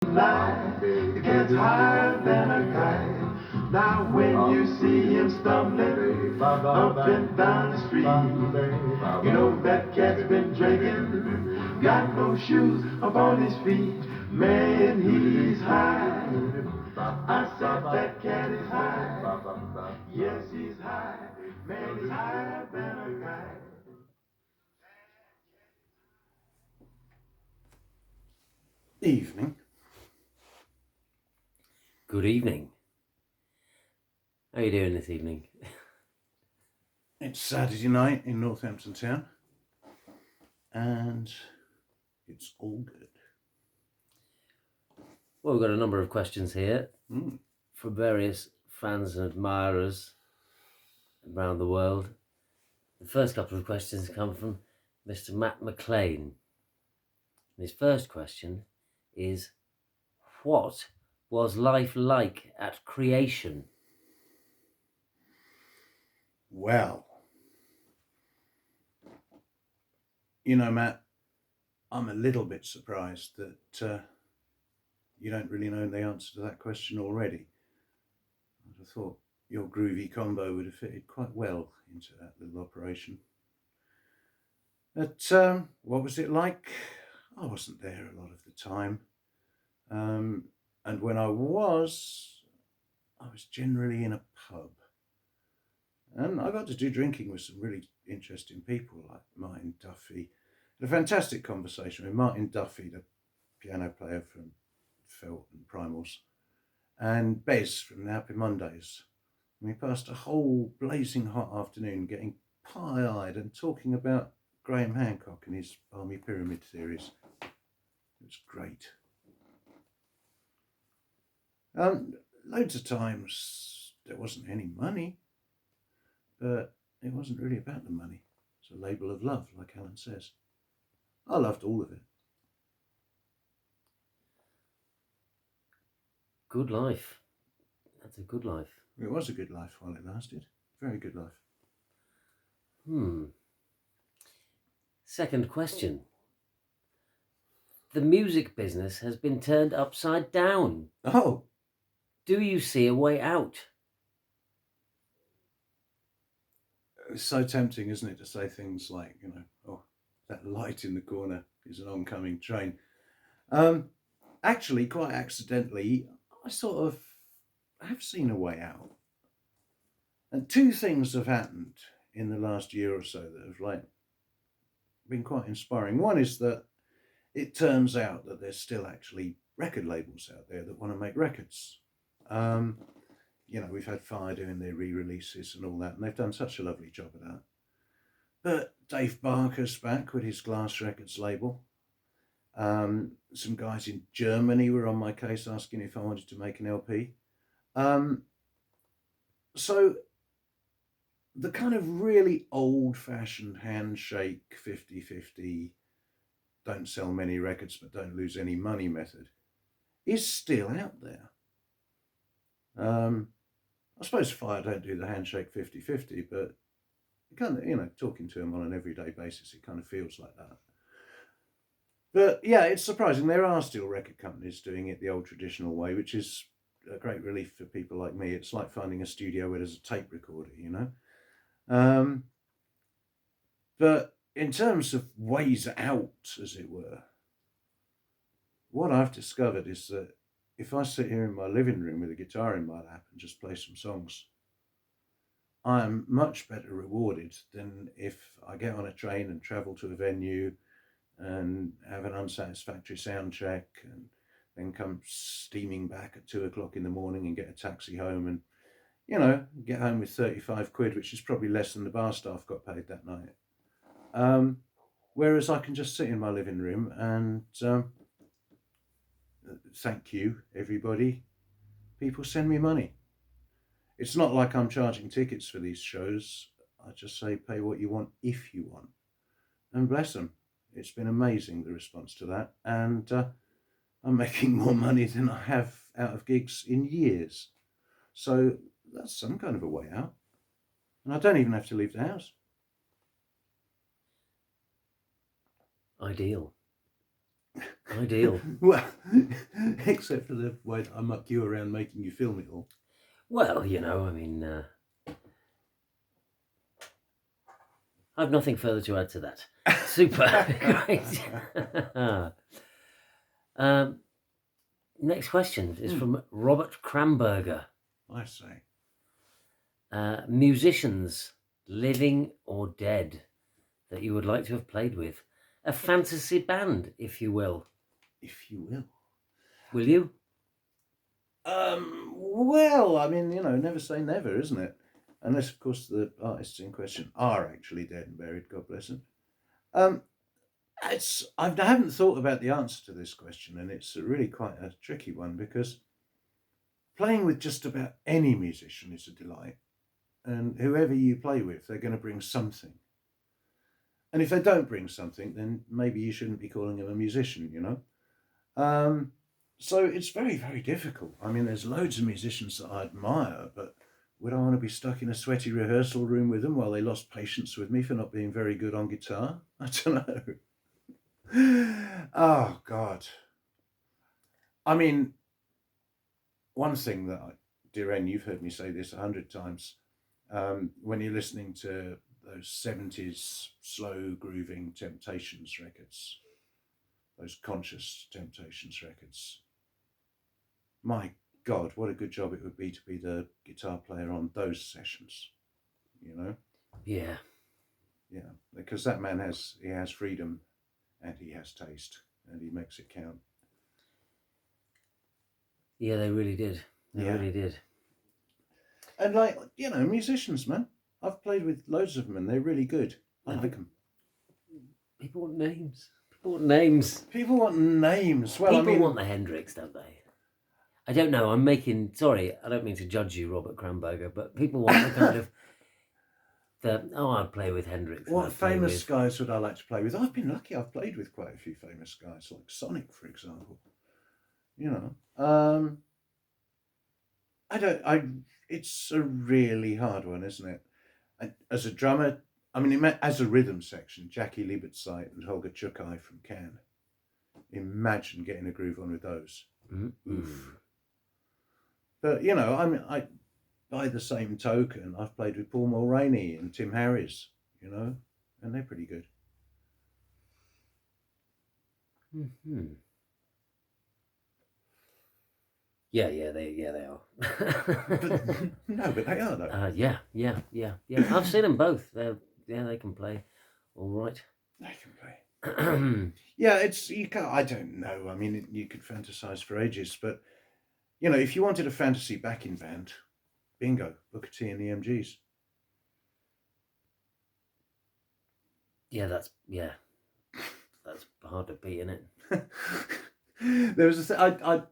It gets higher than a kite. Now when you see him stumbling up and down the street, you know that cat's been drinking, got no shoes upon his feet. Man, he's high. I said that cat is high. Yes, he's high. Man, he's higher than a kite. Evening. Good evening. How are you doing this evening? It's Saturday night in Northampton Town, and it's all good. Well, we've got a number of questions here from various fans and admirers around the world. The first couple of questions come from Mr. Matt McLean. His first question is, what was life like at creation? Well, you know, Matt, I'm a little bit surprised that you don't really know the answer to that question already. I'd have thought your groovy combo would have fitted quite well into that little operation. But what was it like? I wasn't there a lot of the time. And when I was generally in a pub. And I got to do drinking with some really interesting people like Martin Duffy. Had a fantastic conversation with Martin Duffy, the piano player from Felt and Primals, and Bez from the Happy Mondays. And we passed a whole blazing hot afternoon getting pie-eyed and talking about Graham Hancock and his Army Pyramid theories. It was great. Loads of times there wasn't any money, but it wasn't really about the money. It's a label of love, like Alan says. I loved all of it. Good life. That's a good life. It was a good life while it lasted. Very good life. Second question. The music business has been turned upside down. Oh, Do you see a way out? it's so tempting, isn't it, to say things like, oh, that light in the corner is an oncoming train. Actually, quite accidentally, I sort of have seen a way out. And two things have happened in the last year or so that have been quite inspiring. One is that it turns out that there's still actually record labels out there that want to make records. We've had Fire doing their re-releases and all that, and they've done such a lovely job of that. But Dave Barker's back with his Glass Records label. Some guys in Germany were on my case asking if I wanted to make an LP. So the kind of really old-fashioned handshake 50-50, don't sell many records but don't lose any money method is still out there. I suppose Fire don't do the handshake 50-50, but kind of, talking to them on an everyday basis, it kind of feels like that. But yeah, it's surprising. There are still record companies doing it the old traditional way, which is a great relief for people like me. It's like finding a studio where there's a tape recorder, But in terms of ways out, as it were, what I've discovered is that if I sit here in my living room with a guitar in my lap and just play some songs, I am much better rewarded than if I get on a train and travel to a venue and have an unsatisfactory sound check and then come steaming back at 2:00 in the morning and get a taxi home and, get home with 35 quid, which is probably less than the bar staff got paid that night. Whereas I can just sit in my living room and thank you, everybody. People send me money. It's not like I'm charging tickets for these shows. I just say pay what you want if you want. And bless them. It's been amazing, the response to that. And I'm making more money than I have out of gigs in years. So that's some kind of a way out. And I don't even have to leave the house. Ideal. Ideal. Well, except for the way that I muck you around making you film it all. Well, you know, I mean, I've nothing further to add to that. Super. Great. Next question is from Robert Kramberger. I say. Musicians, living or dead, that you would like to have played with. A fantasy band, if you will. If you will. Will you? Well, I mean, you know, never say never, isn't it? Unless, of course, the artists in question are actually dead and buried, God bless them. I haven't thought about the answer to this question, and it's really quite a tricky one, because playing with just about any musician is a delight. And whoever you play with, they're going to bring something. And if they don't bring something, then maybe you shouldn't be calling them a musician, you know? So it's very, very difficult. I mean, there's loads of musicians that I admire, but would I want to be stuck in a sweaty rehearsal room with them while they lost patience with me for not being very good on guitar? I don't know. Oh, God. I mean, one thing that dear Anne, you've heard me say this 100 times, when you're listening to those 70s slow grooving Temptations records, those conscious Temptations records, my God, what a good job it would be to be the guitar player on those sessions, you know? Yeah. Yeah, because that man has freedom, and he has taste, and he makes it count. Yeah, they really did. They really did. And like, you know, musicians, man. I've played with loads of them, and they're really good. I like them. People want names. People want names. People want names. Well, People want the Hendrix, don't they? I don't know. Sorry, I don't mean to judge you, Robert Kramberger, but people want the kind of I'd play with Hendrix. What famous guys would I like to play with? I've been lucky. I've played with quite a few famous guys, like Sonic, for example. You know, it's a really hard one, isn't it? As a drummer, I mean, as a rhythm section, Jackie Liebertzeit and Holger Chukai from Cannes. Imagine getting a groove on with those. Mm-hmm. Oof. But, you know, I mean, by the same token, I've played with Paul Mulroney and Tim Harris, you know, and they're pretty good. Mm-hmm. Yeah, they are. but they are though. Yeah. I've seen them both. They can play all right. They can play. Yeah, you can't. I don't know. I mean, you could fantasize for ages, but you know, if you wanted a fantasy backing band, bingo, Booker T and the MGs. Yeah, that's hard to beat, isn't it? There was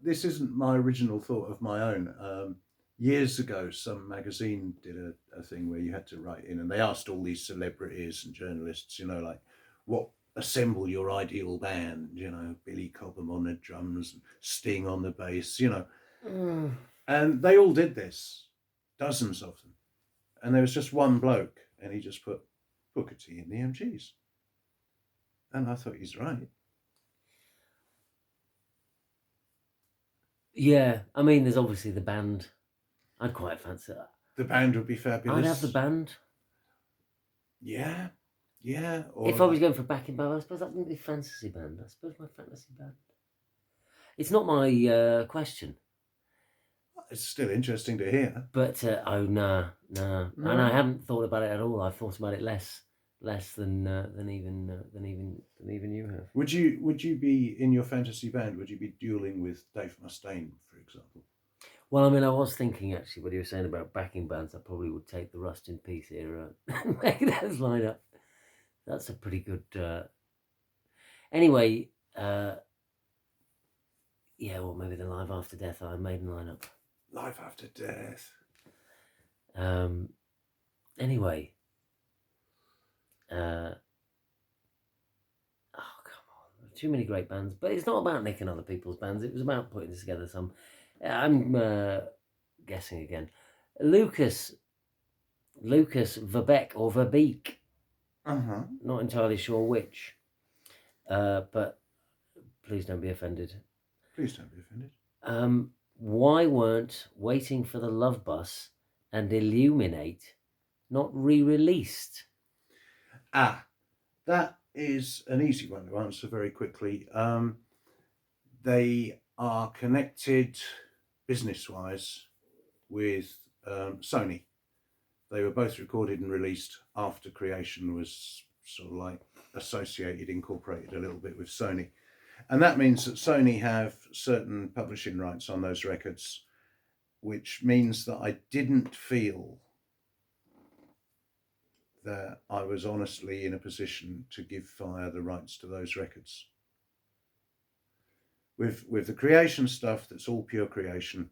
this isn't my original thought of my own. Years ago, some magazine did a thing where you had to write in, and they asked all these celebrities and journalists, you know, like, what assemble your ideal band, you know, Billy Cobham on the drums, Sting on the bass, you know. And they all did this, dozens of them. And there was just one bloke, and he just put Booker T and the MGs. And I thought, he's right. Yeah, I mean, there's obviously the band. I'd quite fancy that. The band would be fabulous. I'd have the band. Yeah. If I was going for backing band, I suppose that wouldn't be fantasy band. I suppose my fantasy band. It's not my question. It's still interesting to hear. But no. And I haven't thought about it at all. I've thought about it less than even you have. Would you be in your fantasy band? Would you be dueling with Dave Mustaine, for example? Well, I mean, I was thinking actually what you were saying about backing bands. I probably would take the Rust in Peace era and make those line up. That's a pretty good. Anyway, well, maybe the Live After Death Iron Maiden lineup. Live After Death. Anyway. Oh, come on. Too many great bands. But it's not about nicking other people's bands. It was about putting together some. I'm guessing again. Lucas Verbeek or Verbeek. Uh-huh. Not entirely sure which. But Please don't be offended. Please don't be offended. Why weren't Waiting for the Love Bus and Illuminate not re-released? That is an easy one to answer very quickly. They are connected business-wise with Sony. They were both recorded and released after Creation was sort of like associated, incorporated a little bit with Sony. And that means that Sony have certain publishing rights on those records, which means that I didn't feel that I was honestly in a position to give Fire the rights to those records. With the Creation stuff, that's all pure Creation.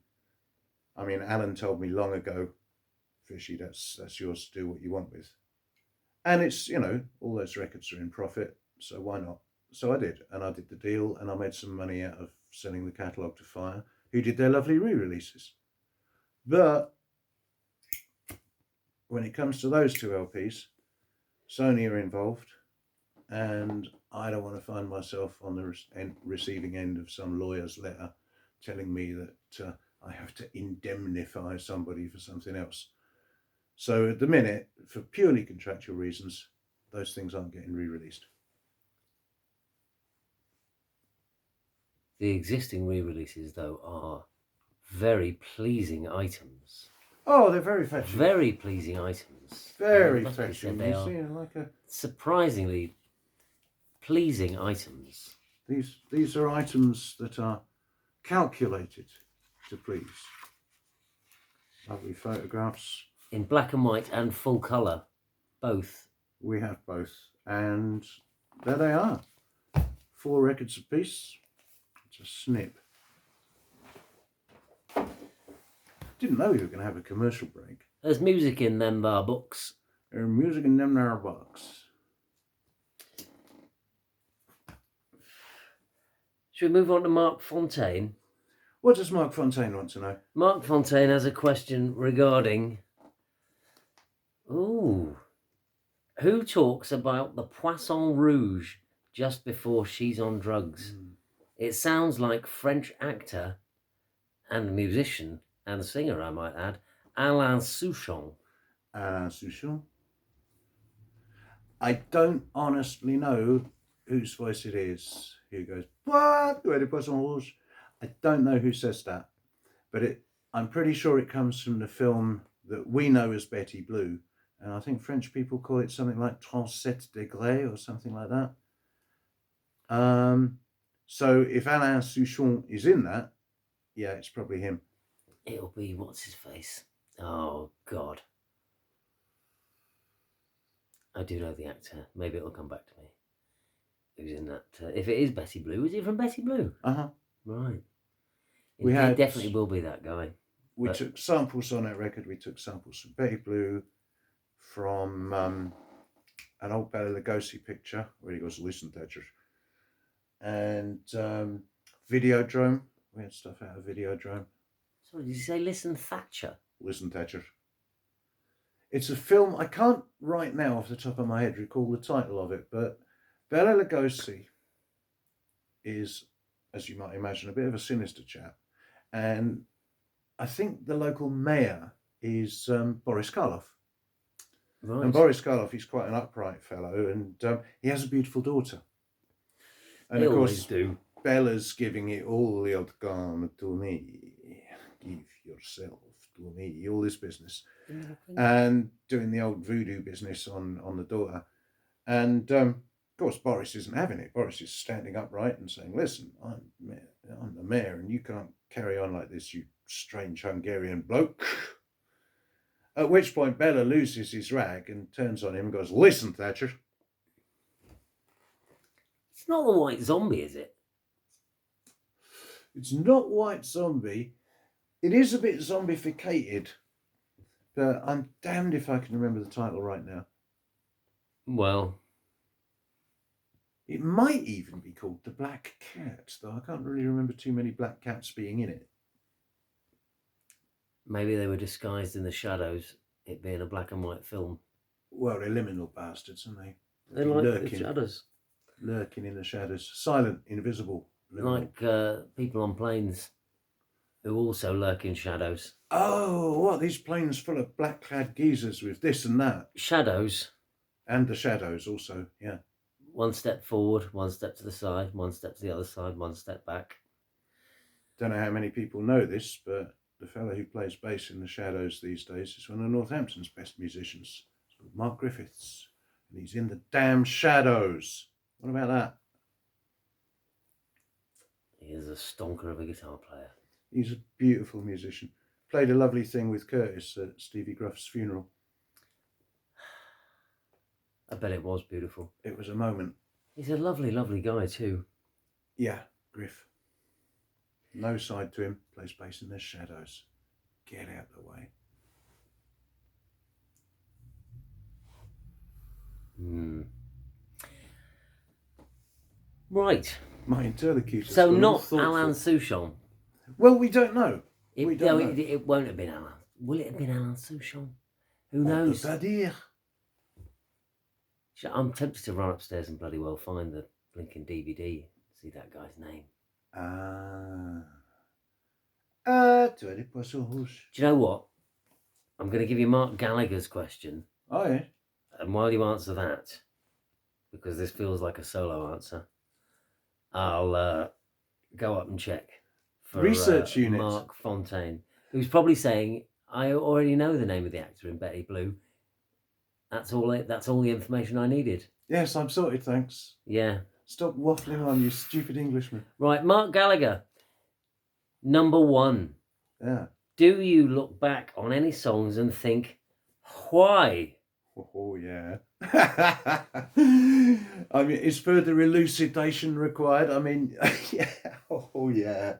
I mean, Alan told me long ago, Fishy, that's yours to do what you want with. And it's, you know, all those records are in profit, so why not? So I did, and I did the deal, and I made some money out of selling the catalogue to Fire, who did their lovely re-releases. But when it comes to those two LPs, Sony are involved, and I don't want to find myself on the receiving end of some lawyer's letter telling me that I have to indemnify somebody for something else. So at the minute, for purely contractual reasons, those things aren't getting re-released. The existing re-releases, though, are very pleasing items. Oh, they're very fetching. Very pleasing items. Very fetching. They are like a surprisingly pleasing items. These are items that are calculated to please. Lovely photographs. In black and white and full colour, both. We have both, and there they are. 4 records apiece. It's a snip. Didn't know you were going to have a commercial break. There's music in them bar books. There's music in them there books. Should we move on to Mark Fontaine? What does Mark Fontaine want to know? Mark Fontaine has a question regarding... Ooh. Who talks about the poisson rouge just before she's on drugs? It sounds like French actor and musician and singer, I might add, Alain Souchon. Alain Souchon? I don't honestly know whose voice it is. Who goes, what? Where the poisson rouge? I don't know who says that, but I'm pretty sure it comes from the film that we know as Betty Blue. And I think French people call it something like 37 degrés or something like that. So if Alain Souchon is in that, yeah, it's probably him. It'll be, what's his face? Oh, God. I do know the actor. Maybe it'll come back to me. Who's in that? If it is Betty Blue, is it from Betty Blue? Uh-huh. Right. It definitely will be that guy. We took samples on that record. We took samples from Betty Blue, from an old Bela Lugosi picture where he goes, listen, Thatcher. And Videodrome. We had stuff out of Videodrome. Sorry, did you say Listen Thatcher? Listen, Thatcher. It's a film, I can't right now off the top of my head recall the title of it, but Bela Lugosi is, as you might imagine, a bit of a sinister chap. And I think the local mayor is Boris Karloff. Right. And Boris Karloff, he's quite an upright fellow, and he has a beautiful daughter. And They of always course, do. Bella's giving it all the old come to me, give yourself to me, all this business. And doing the old voodoo business on the daughter. And of course, Boris isn't having it. Boris is standing upright and saying, listen, I'm the mayor, and you can't carry on like this, you strange Hungarian bloke. At which point Bella loses his rag and turns on him and goes, listen, Thatcher. It's not the White Zombie, is it? It's not White Zombie. It is a bit zombificated, but I'm damned if I can remember the title right now. Well, it might even be called The Black Cat, though I can't really remember too many black cats being in it. maybe they were disguised in the shadows, it being a black and white film. Well, they're liminal bastards, aren't they? They like the shadows. Lurking in the shadows. Silent, invisible, like people on planes who also lurk in shadows. Oh, what, these planes full of black-clad geezers with this and that? Shadows. And the shadows also, yeah. One step forward, one step to the side, one step to the other side, one step back. Don't know how many people know this, but the fellow who plays bass in the shadows these days is one of Northampton's best musicians. It's called Mark Griffiths, and he's in the damn shadows. What about that? He is a stonker of a guitar player. He's a beautiful musician. Played a lovely thing with Curtis at Stevie Gruff's funeral. I bet it was beautiful. It was a moment. He's a lovely, lovely guy too. Yeah, Griff. No side to him. Plays bass in the shadows. Get out the way. Right. My interlocutor. So not Alan Souchon. Well, we don't know. It won't have been Alan. Will it have been Alan Souchon? Who knows? I'm tempted to run upstairs and bloody well find the blinking DVD. See that guy's name. Tu as des poissons rouges. Do you know what? I'm going to give you Mark Gallagher's question. Oh, yeah. And while you answer that, because this feels like a solo answer, I'll go up and check for research unit Mark Fontaine, who's probably saying, I already know the name of the actor in Betty Blue. That's all the information I needed. Yes, I'm sorted, thanks. Yeah. Stop waffling on, you stupid Englishman. Right, Mark Gallagher. Number 1. Yeah. Do you look back on any songs and think, why? Oh, yeah. I mean, is further elucidation required? I mean, yeah. Oh, yeah.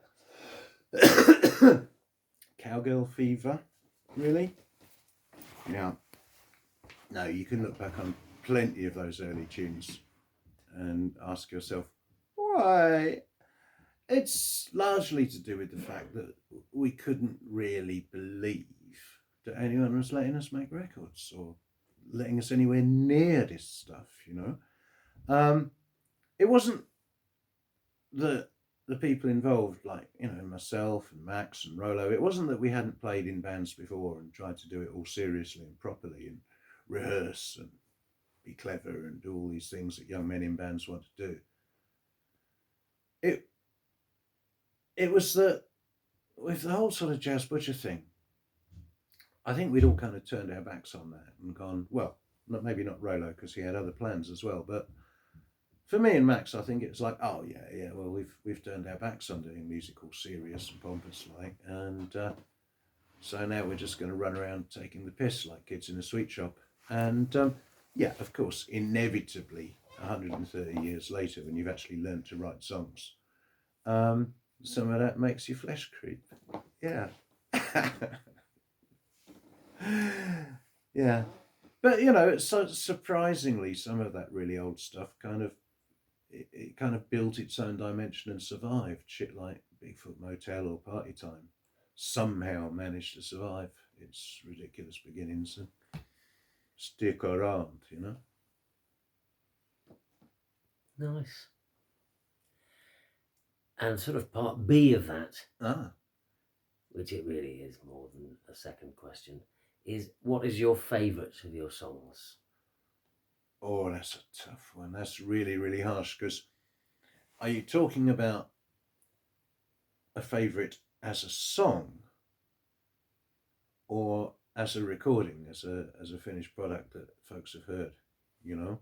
Cowgirl Fever? Really? Yeah. No, you can look back on plenty of those early tunes and ask yourself, why? It's largely to do with the fact that we couldn't really believe that anyone was letting us make records or letting us anywhere near this stuff, you know. It wasn't the people involved, like, you know, myself and Max and Rolo, it wasn't that we hadn't played in bands before and tried to do it all seriously and properly and rehearse and be clever and do all these things that young men in bands want to do. It was that with the whole sort of Jazz Butcher thing, I think we'd all kind of turned our backs on that and gone, well, maybe not Rolo because he had other plans as well, but for me and Max, I think it was like, oh yeah, well, we've turned our backs on doing music all serious and pompous like, and so now we're just going to run around taking the piss like kids in a sweet shop. And yeah, of course, inevitably, 130 years later, when you've actually learned to write songs, some of that makes your flesh creep. Yeah. Yeah. But, you know, it's so surprisingly, some of that really old stuff kind of, it kind of built its own dimension and survived. Shit like Bigfoot Motel or Party Time somehow managed to survive its ridiculous beginnings and stick around, you know. Nice. And sort of part B of that, which it really is more than a second question, is what is your favourite of your songs? Oh, that's a tough one. That's really, really harsh, because are you talking about a favourite as a song or as a recording, as a finished product that folks have heard, you know?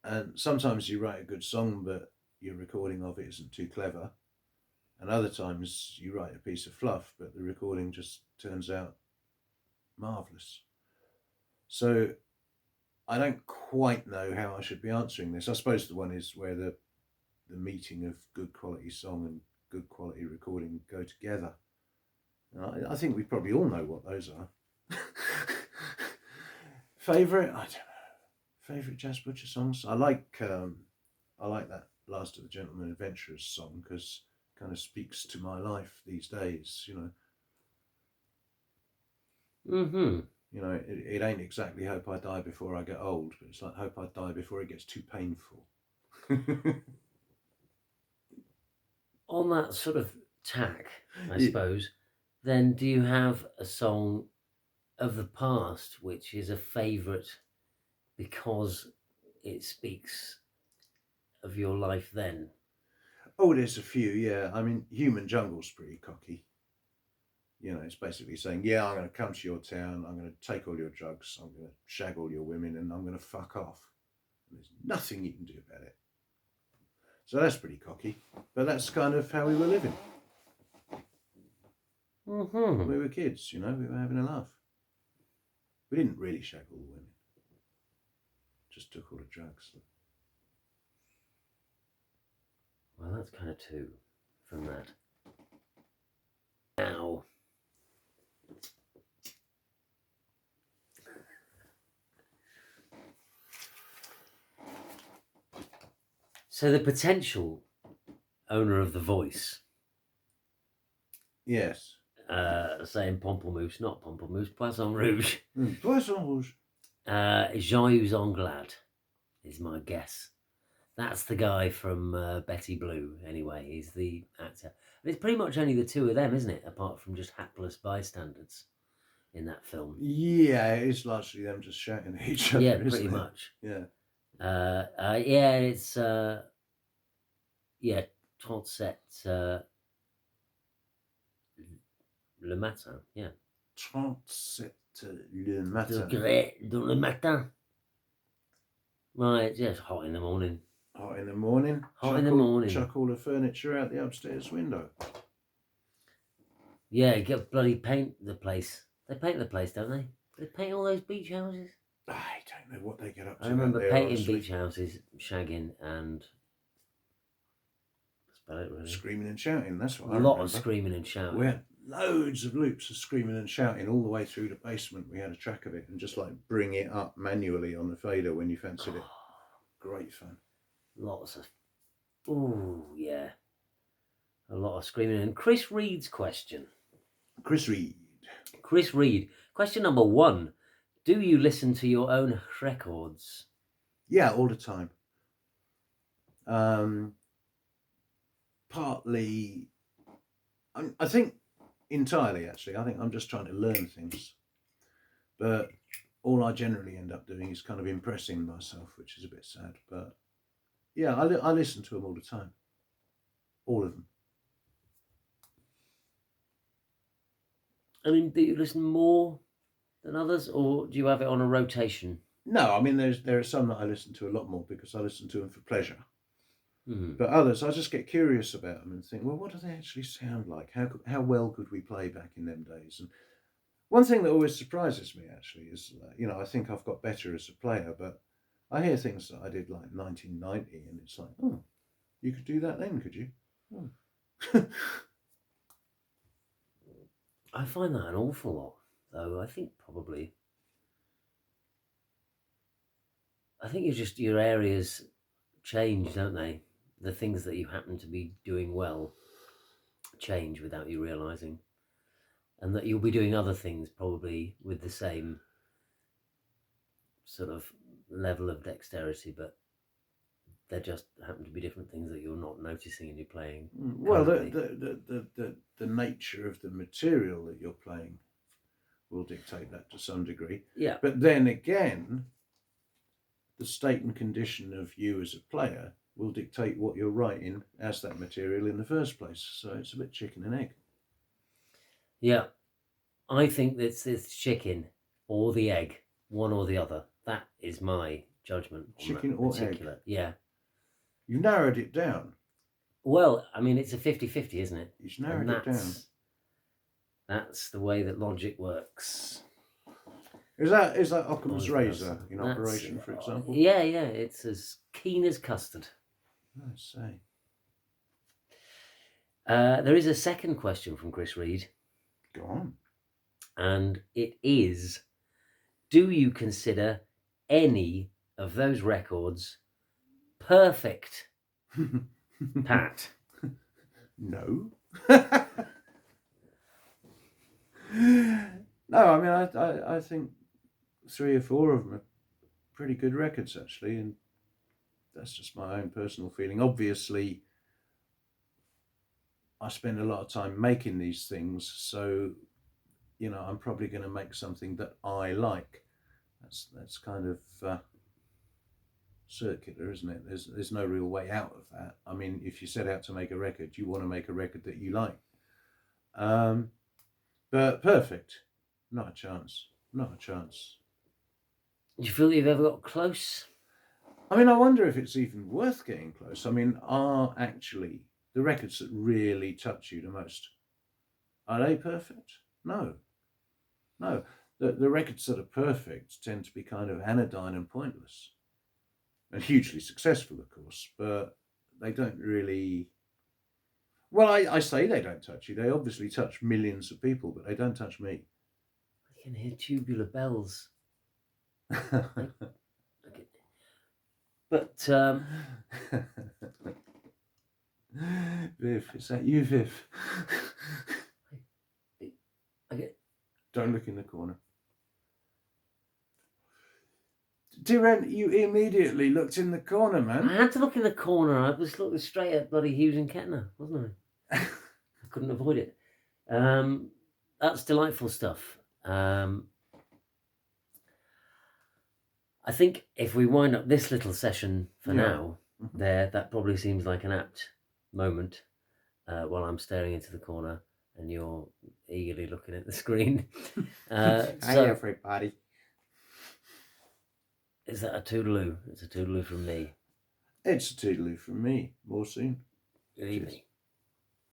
And sometimes you write a good song, but your recording of it isn't too clever. And other times you write a piece of fluff, but the recording just turns out marvellous. So I don't quite know how I should be answering this. I suppose the one is where the meeting of good quality song and good quality recording go together. I think we probably all know what those are. Favourite? I don't know. Favourite Jazz Butcher songs? I like that Last of the Gentlemen Adventurers song because it kind of speaks to my life these days, you know. Mm-hmm. You know, it ain't exactly hope I die before I get old, but it's like hope I die before it gets too painful. On that sort of tack, I Yeah. suppose, then do you have a song of the past which is a favourite because it speaks of your life then? Oh, there's a few, yeah. I mean, Human Jungle's pretty cocky. You know, it's basically saying, yeah, I'm going to come to your town, I'm going to take all your drugs, I'm going to shag all your women, and I'm going to fuck off. And there's nothing you can do about it. So that's pretty cocky. But that's kind of how we were living. Mm-hmm. We were kids, you know, we were having a laugh. We didn't really shag all the women. Just took all the drugs. Well, that's kind of two from that. Now, so the potential owner of the voice, Yes. saying Pamplemousse, not Pamplemousse, Poisson Rouge, Poisson rouge. Jean-Yves Anglade is my guess. That's the guy from Betty Blue, anyway. He's the actor. And it's pretty much only the two of them, isn't it? Apart from just hapless bystanders in that film. Yeah, it's largely them just shouting at each other. Yeah, isn't pretty it? much. Yeah. Yeah, it's 37 le matin. Yeah. 37 le matin. Degrés dans le matin. Right, yeah, it's hot in the morning. Hot in the morning. Hot in the morning. Chuck all the furniture out the upstairs window. Yeah, get bloody paint the place. They paint the place, don't they? They paint all those beach houses. I don't know what they get up to. I remember there, painting honestly. beach houses, shagging, and that's about it, really. Screaming and shouting. That's what I A lot remember. of screaming and shouting. We had loads of loops of screaming and shouting all the way through the basement. We had a track of it and just like bring it up manually on the fader when you fancied it. Great fun. Lots of, oh yeah, a lot of screaming. And Chris Reed's question. Chris Reed. Chris Reed. Question number 1. Do you listen to your own records? Yeah, all the time. Partly, I think entirely actually. I think I'm just trying to learn things. But all I generally end up doing is kind of impressing myself, which is a bit sad. But yeah, I listen to them all the time. All of them. I mean, do you listen more than others, or do you have it on a rotation? No, I mean, there are some that I listen to a lot more because I listen to them for pleasure. Mm-hmm. But others, I just get curious about them and think, well, what do they actually sound like? How well could we play back in them days? And one thing that always surprises me, actually, is, I think I've got better as a player, but I hear things that I did like 1990, and it's like, oh, you could do that then, could you? Oh. I find that an awful lot, though. I think your areas change, don't they? The things that you happen to be doing well change without you realising. And that you'll be doing other things probably with the same sort of level of dexterity, but there just happen to be different things that you're not noticing and you're playing. Well, the nature of the material that you're playing will dictate that to some degree. Yeah. But then again, the state and condition of you as a player will dictate what you're writing as that material in the first place. So it's a bit chicken and egg. Yeah. I think it's chicken or the egg, one or the other. That is my judgment. Chicken or egg? Yeah. You narrowed it down. Well, I mean, it's a 50-50, isn't it? You've narrowed it down. That's the way that logic works. Is that Occam's razor in operation, for example? Yeah, it's as keen as custard. I say. There is a second question from Chris Reed. Go on. And it is, do you consider any of those records perfect, Pat? No. No, I mean, I think 3 or 4 of them are pretty good records, actually, and that's just my own personal feeling. Obviously, I spend a lot of time making these things, so I'm probably going to make something that I like. That's kind of circular, isn't it? There's no real way out of that. I mean, if you set out to make a record, you want to make a record that you like. But perfect, not a chance. Not a chance. Do you feel you've ever got close? I mean, I wonder if it's even worth getting close. I mean, are actually the records that really touch you the most, are they perfect? No. The records that are perfect tend to be kind of anodyne and pointless. And hugely successful, of course, but they don't really... Well, I say they don't touch you. They obviously touch millions of people, but they don't touch me. I can hear tubular bells. But Viv, is that you, Viv? Don't look in the corner. Duran, you immediately looked in the corner, man. I had to look in the corner. I was looking straight at bloody Hughes and Kettner, wasn't I? I couldn't avoid it. That's delightful stuff. I think if we wind up this little session for now, that probably seems like an apt moment while I'm staring into the corner and you're eagerly looking at the screen. Hi, everybody. Is that a toodaloo? It's a toodaloo from me. It's a toodaloo from me. More soon. Good evening.